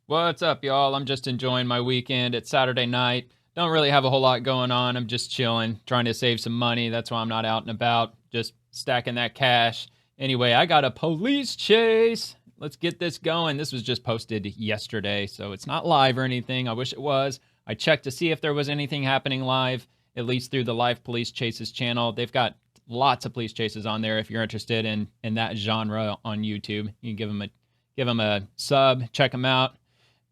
What's up, y'all? I'm just enjoying my weekend. It's Saturday night. Don't really have a whole lot going on. I'm just chilling, trying to save some money. That's why I'm not out and about, just stacking that cash. Anyway, I got a police chase. Let's get this going. This was just posted yesterday, so it's not live or anything. I wish it was. I checked to see if there was anything happening live, at least through the Live Police Chases channel. They've got lots of police chases on there if you're interested in that genre on YouTube. You can give them a sub, check them out.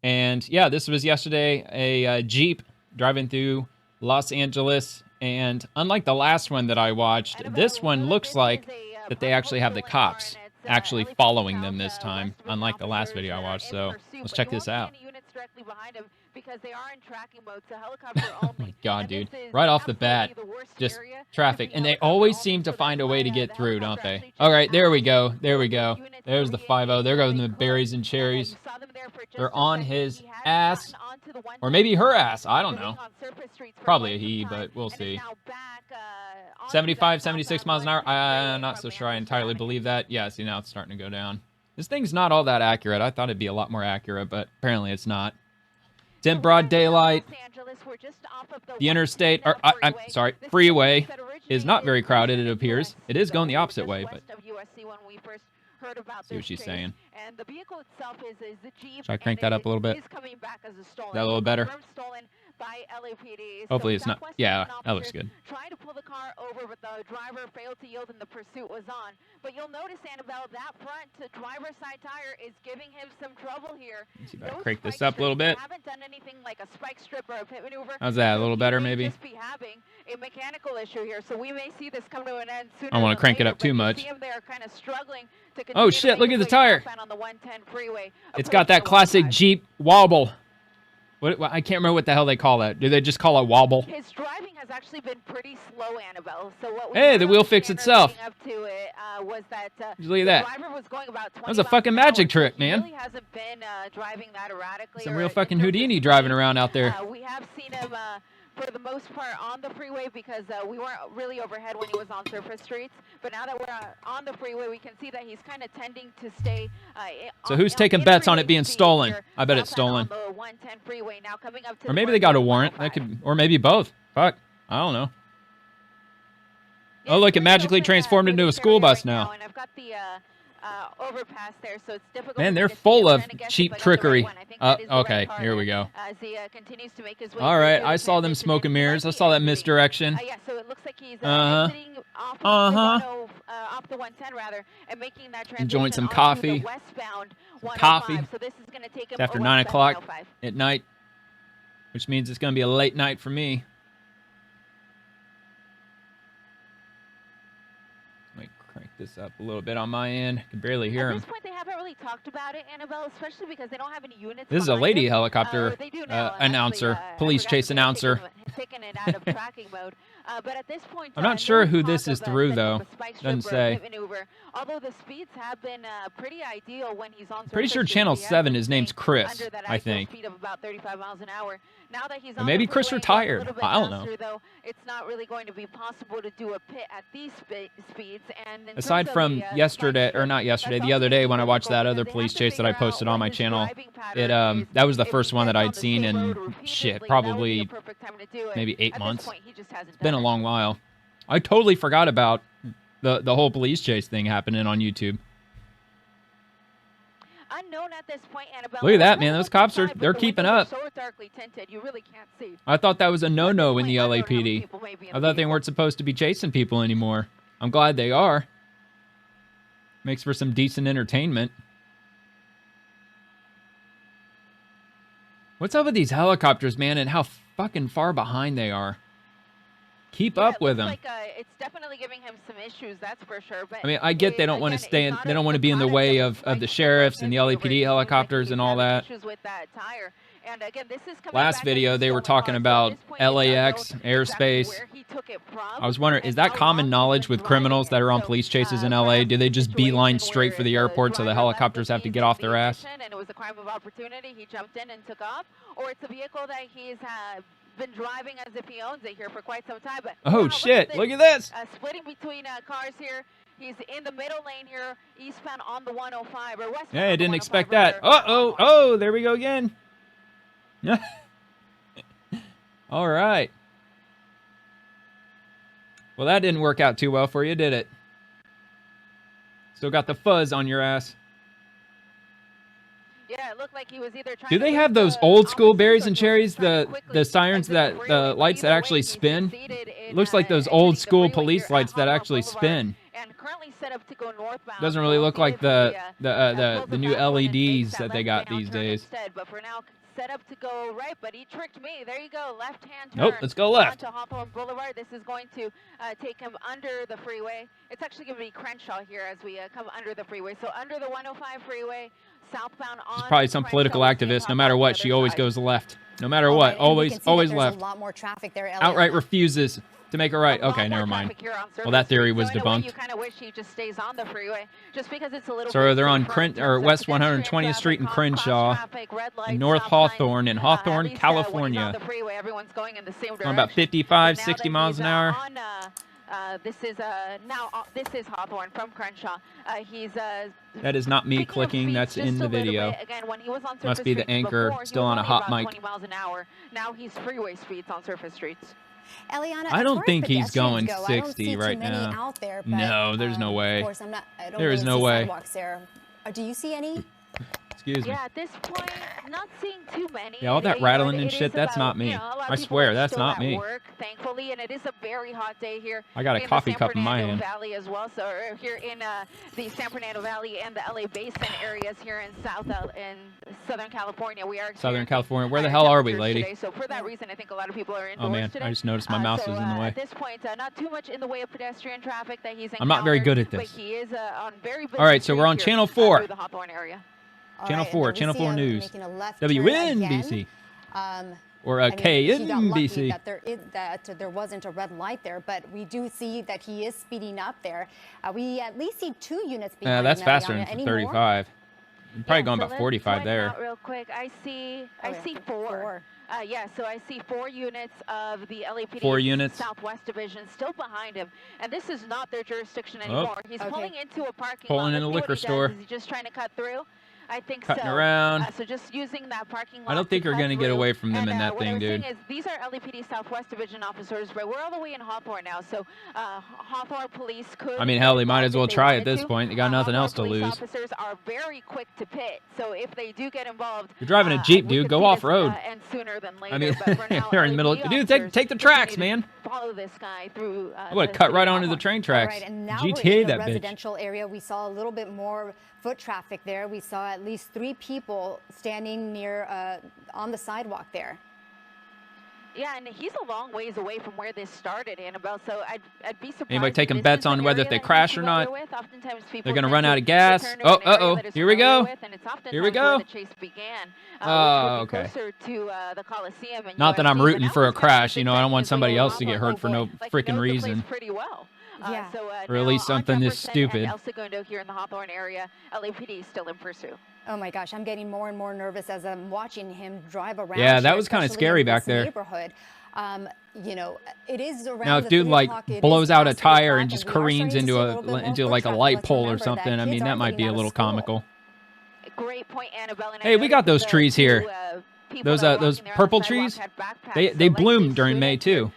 And yeah, this was yesterday, a Jeep driving through Los Angeles. And unlike the last one that I watched, this one looks like that they actually have the cops actually following them this time, unlike the last video I watched. So let's check this out. Because they are in tracking mode, so helicopter only. Oh my god, dude. Right off the bat, just traffic. And they always seem to find a way to get through, don't they? All right, there we go. There we go. There's the 5-0. There goes the berries and cherries. They're on his ass. Or maybe her ass. I don't know. Probably a he, but we'll see. 75, 76 miles an hour. I'm not so sure I entirely believe that. Yeah, see, now it's starting to go down. This thing's not all that accurate. I thought it'd be a lot more accurate, but apparently it's not. It's in broad daylight. The interstate, or I'm sorry, freeway is not very crowded, it appears. It is going the opposite way, but see what she's saying. Should I crank that up a little bit? Is that a little better? Hopefully it's not. Yeah, that looks good. Trying to pull the car over, but the driver failed to yield and the pursuit was on. But you'll notice, Annabelle, that front driver's side tire is giving him some trouble here. Let's see if I can crank this up a little bit. Haven't done anything like a spike strip or a pit maneuver. How's that? A little better, maybe? Just be having a mechanical issue here, so we may see this come to an end sooner. I don't want to crank it up too much. To oh shit! Look at the tire. It's got that classic Jeep wobble. What, I can't remember what the hell they call that. Do they just call it wobble? His driving has actually been pretty slow, Annabelle. So what we hey, the wheel fixed itself. Up to it, was that, look at that. Driver was going about 20 that was a fucking magic trick, man. He really hasn't been driving that erratically. Some real fucking Houdini driving around out there. We have seen him for the most part on the freeway because we weren't really overhead when he was on surface streets. But now that we're on the freeway, we can see that he's kind of tending to stay. So who's taking bets on it being stolen? I bet it's stolen. Or maybe they got a warrant. That could, or maybe both. Fuck, I don't know. Oh, look, it magically transformed into a school bus now. And I've got the overpass there, so it's difficult. Man, they're full of cheap trickery. Okay, here we go. All right, I saw them smoking mirrors. I saw that misdirection. Yeah, so it looks like he's exiting off the 110 rather, and making that transition enjoying some coffee. Westbound coffee. So this is going to take him after 9 o'clock at night, which means it's going to be a late night for me. Crank this up a little bit on my end. I can barely hear him. At this point, they haven't really talked about it, Annabelle, especially because they don't have any units. This is a lady helicopter announcer, police chase announcer. Taking it out of tracking mode. But at this point, I'm not sure who this is through, though. Doesn't say. Although the speeds have been pretty ideal when he's on. Pretty sure Channel 7, his name's Chris, I think. Speed of about 35 miles an hour. Now that he's on maybe Chris retired. I don't know. Though, it's not really going to be possible to do a pit at these speeds. And aside from yesterday, or not yesterday, the other day when I watched that other police chase that I posted on my channel, that was the first one that I'd seen in shit, probably maybe 8 months. It's been a long while. I totally forgot about the whole police chase thing happening on YouTube. Unknown at this point, Annabelle. Look at that, man. Those cops they're keeping up. So darkly tinted, you really can't see. I thought that was a no-no in the LAPD. I thought they weren't supposed to be chasing people anymore. I'm glad they are. Makes for some decent entertainment. What's up with these helicopters, man, and how fucking far behind they are? Keep up with them. It's definitely giving him some issues, that's for sure. But I mean, I get they don't want to stay in, they don't want to be in the way of the sheriffs and the LAPD helicopters and all that. And again, this is last video, they were talking about LAX, airspace. I was wondering, is that common knowledge with criminals that are on police chases in LA? Do they just beeline straight for the airport so the helicopters have to get off their ass? And it was a crime of opportunity. He jumped in and took off. Or it's a vehicle that he's been driving as if he owns it here for quite some time. But Oh, wow, shit. Look at this. Splitting between cars here. He's in the middle lane here, eastbound on the 105 or westbound. Hey, I didn't 105 expect that. Uh-oh. Oh, there we go again. All right. Well, that didn't work out too well for you, did it? Still got the fuzz on your ass. Yeah, it looked like he was either trying Do they have those old school berries and cherries, the sirens that the lights that actually spin? Looks like those old school police lights that actually spin. And currently set up to go northbound. Doesn't really look like the new LEDs that they got these days. But for now, set up to go right, but he tricked me. There you go, left-hand turn. Nope, let's go left. Onto Hawthorne Boulevard. This is going to take him under the freeway. It's actually going to be Crenshaw here as we come under the freeway. So under the 105 freeway, southbound on. She's probably some political activist. No matter what, she always goes left. No matter what, always left. A lot more traffic there. Outright refuses to make a right. Okay, never mind. Well, that theory was debunked. You kind of wish he just stays on the freeway, just because it's a little. So they're on West 120th Street in Crenshaw, in North Hawthorne, in Hawthorne, California. Everyone's going in the same direction. On about 55, 60 miles an hour. This is Hawthorne from Crenshaw. That is not me clicking. That's in the video. Again, when he was on must be the anchor before, still on a hot mic. 20 miles an hour. Now he's freeway speeds on surface streets. Eliana, I don't think he's going 60 I don't see right too many now. Out there, but, no, there's no way. Of course, I don't there is no see way. Sidewalks there. Do you see any? Excuse me. Yeah, at this point, not seeing too many. Yeah, all that rattling and shit, that's not me. I swear, that's not me. Work, thankfully, and it is a very hot day here. I got a coffee cup in my hand. Valley as well, so here in the San Fernando Valley and the LA Basin areas here in Southern California, we are Southern California. Where the hell are we, lady? Today, so for that reason, I think a lot of people are indoors Oh man, today. I just noticed my mouse was in the way. At this point, not too much in the way of pedestrian traffic that he's encountered. I'm not very good at this. But he is on very busy. All right, so we're on Channel 4. Through the Hawthorne area. Channel 4 News. WNBC. Or KNBC. That there wasn't a red light there, but we do see that he is speeding up there. We at least see 2 units behind. That's faster than 35. Probably going about 45 there. Out real quick, I see 4. Yeah, so I see 4 units of the LAPD 4 units. Southwest Division still behind him, and this is not their jurisdiction anymore. He's pulling into a parking lot. Pulling in a liquor store. Is he just trying to cut through? I think Cutting so. around. So just using that parking lot. I don't think you're going to get away from them in that thing, dude. What I'm saying is these are LAPD Southwest Division officers, but we're all the way in Hawthorne now. So Hawthorne police could. I mean, hell, they might as well try at this point. They got nothing else to lose. Officers are very quick to pit, so if they do get involved, you're driving a Jeep, dude. Go off road. And sooner than later. I mean, but for now, they're in the middle. Dude, take the tracks, man. Follow this guy through. I would have cut right onto the train tracks. Right, and now GTA we're in that the bitch. residential area. We saw a little bit more foot traffic there. We saw at least 3 people standing near on the sidewalk there. Yeah, and he's a long ways away from where this started, Annabelle, so I'd be surprised. Anybody taking bets on whether if they crash or not? They're going to run out of gas. Oh, uh-oh. Here we go. Here we go. The chase began, oh, okay. To, the Coliseum and not that I'm rooting for a crash. You know, I don't want exactly somebody else to get hurt for no freaking reason. Pretty well. Yeah. Or at least something this stupid. El Segundo here in the Hawthorne area, LAPD is still in pursuit. Oh my gosh, I'm getting more and more nervous as I'm watching him drive around. Yeah, that was kind of scary back there. Neighborhood. You know, it is around. Now, if dude like blows out a tire and just careens into like a light pole or something, I mean that might be a little comical. Great point, Annabelle. Hey, we got those trees here. Those purple trees. They bloom during May too.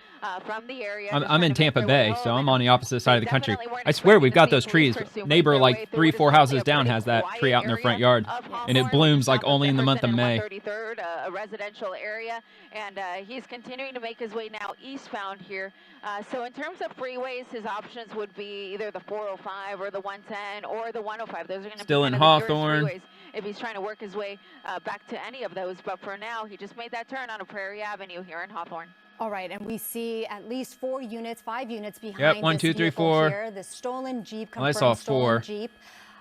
From the area. I'm in Tampa Bay, so I'm on the opposite side of the country. I swear we've got those trees. Neighbor like 3-4 houses down has that tree out in their front yard, and it blooms like only in the month of May. 33rd, a residential area, and he's continuing to make his way now eastbound here. So in terms of freeways, his options would be either the 405 or the 110 or the 105. Those are going to still be in Hawthorne. If he's trying to work his way back to any of those, but for now, he just made that turn on a Prairie Avenue here in Hawthorne. All right, and we see at least 5 units behind. Yep, 1, 2, 3, 4. Here. The stolen Jeep. I saw 4. Jeep.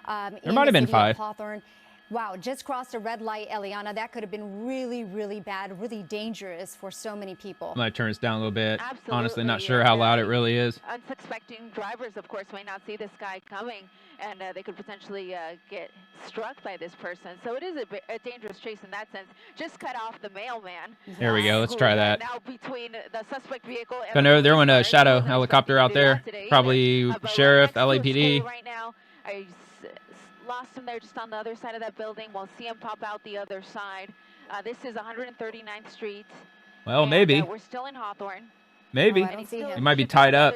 There might have been 5. Hawthorne. Wow, just crossed a red light, Eliana. That could have been really, really bad, really dangerous for so many people. I'm going to turn this down a little bit. Absolutely. Honestly, not sure how loud it really is. Unsuspecting drivers, of course, may not see this guy coming, and they could potentially get struck by this person. So it is a dangerous chase in that sense. Just cut off the mailman. There we go. Let's try that. Now between the suspect vehicle and I know there went a shadow helicopter out there. Probably sheriff, LAPD. Right now, I lost him there just on the other side of that building. We'll see him pop out the other side. This is 139th Street. Well, maybe. We're still in Hawthorne. Maybe. I don't see him. He might be tied up.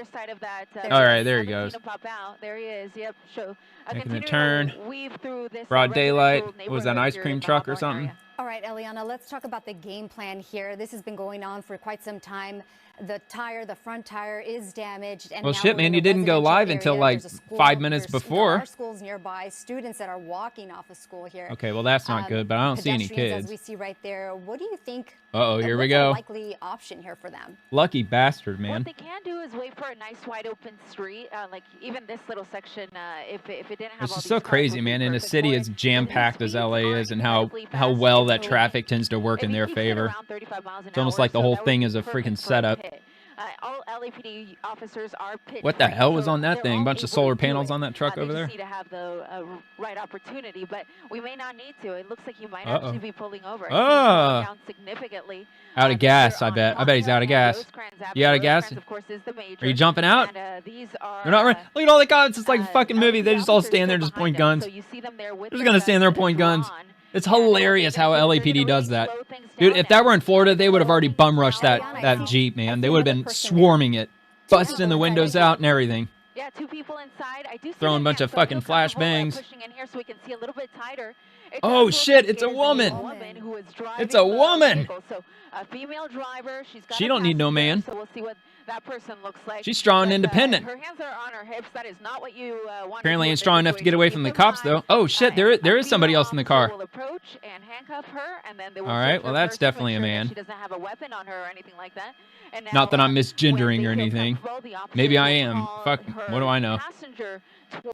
All right, there he goes. Pop out. There he is. Yep. Making a turn. Weave through this broad daylight. Was that an ice cream truck or something? Area. All right, Eliana, let's talk about the game plan here. This has been going on for quite some time. The front tire is damaged. And well, now shit, man, you didn't go live until like 5 minutes before. There are schools nearby, students that are walking off of school here. Okay, well, that's not good, but I don't see any kids. As we see right there, what do you think? Uh-oh, here we go. What's a likely option here for them? Lucky bastard, man. What they can do is wait for a nice wide open street, like even this little section. If it didn't have it's all just these so cars, crazy, would be man. In a perfect city for as it. jam-packed The as speeds LA is, aren't and how incredibly well fast, that so traffic tends to work in if their he keeps it favor. around 35 miles an It's almost hour, like the so whole that would thing be is a perfect freaking for setup. pit. All LAPD officers are pit What the trained, hell was so on that they're thing? all Bunch of able solar to do panels it. on that truck They over there? just need to have the right opportunity, but we may not need to. It looks like he might actually be pulling over. Down significantly. Out of gas, I bet. I bet he's out of gas. You out of gas? Of course, is the major. Are you jumping out? And, these are, They're not running. Look at all the cops. It's like a fucking movie. They just all stand there and just point guns. So you see them there with They're just going to stand there and point guns. It's hilarious how LAPD does that. Dude, if that were in Florida, they would have already bum rushed that Jeep, man. They would have been swarming it, busting the windows out and everything. Yeah, 2 people inside. I do see throwing a bunch of fucking flashbangs. Pushing in here so we can see a little bit tighter. Oh shit, it's a woman. It's a woman. So a female driver. She don't need no man. So we'll see what that person looks like. She's strong and independent. Her hands are on her hips. That is not what you want. Apparently ain't strong enough to get away from the cops though. Oh shit, there is somebody else in the car. Will approach and handcuff her, and then they will all right, well that's definitely a man. She doesn't have a weapon on her or anything like that. And now, not that I'm misgendering or anything. Maybe I am. Fuck, what do I know?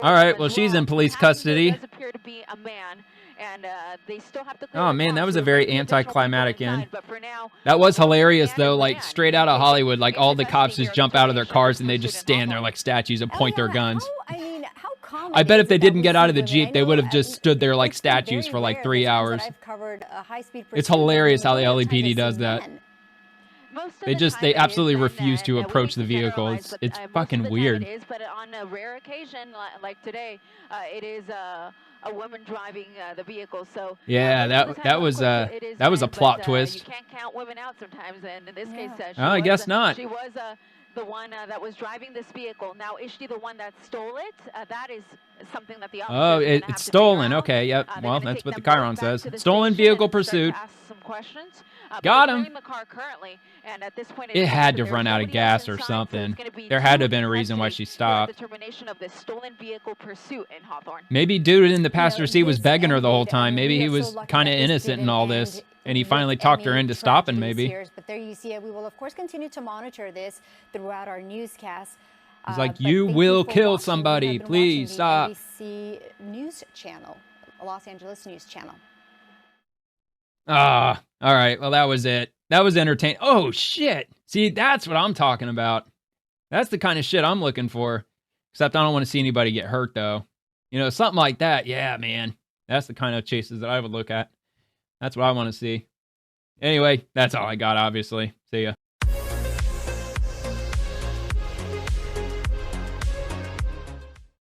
All right, well she's in police custody. Does appear to be a man. And they still have to oh man, that was a very anticlimactic end. That was hilarious though, like straight out of Hollywood, like all the cops just jump out of their cars and they just stand there like statues and point their guns. I bet if they didn't get out of the Jeep, they would have just stood there like statues for like 3 hours. It's hilarious how the LAPD does that. They absolutely refuse to approach the vehicle. It's fucking weird. But on a rare occasion, like today, it is a woman driving the vehicle. So yeah, that was a plot twist. You can't count women out sometimes, and in this case, I guess not. She was the one that was driving this vehicle. Now, is she the one that stole it? That is something that the officers it's stolen. Okay, yep. Well, that's what the Chiron says. Stolen vehicle pursuit. Got him. It had to run out of gas or something. There had to have been a reason why she stopped. Maybe dude in the passenger seat was begging her the whole time. Maybe he was kind of innocent in all this, and he finally talked her into stopping maybe. But there you see it. We will, of course, continue to monitor this throughout our newscast. He's like, you will kill somebody. Please stop. ABC News Channel, Los Angeles News Channel. Ah, all right. Well, that was it. That was entertaining. Oh, shit. See, that's what I'm talking about. That's the kind of shit I'm looking for. Except I don't want to see anybody get hurt, though. You know, something like that. Yeah, man. That's the kind of chases that I would look at. That's what I want to see. Anyway, that's all I got, obviously. See ya.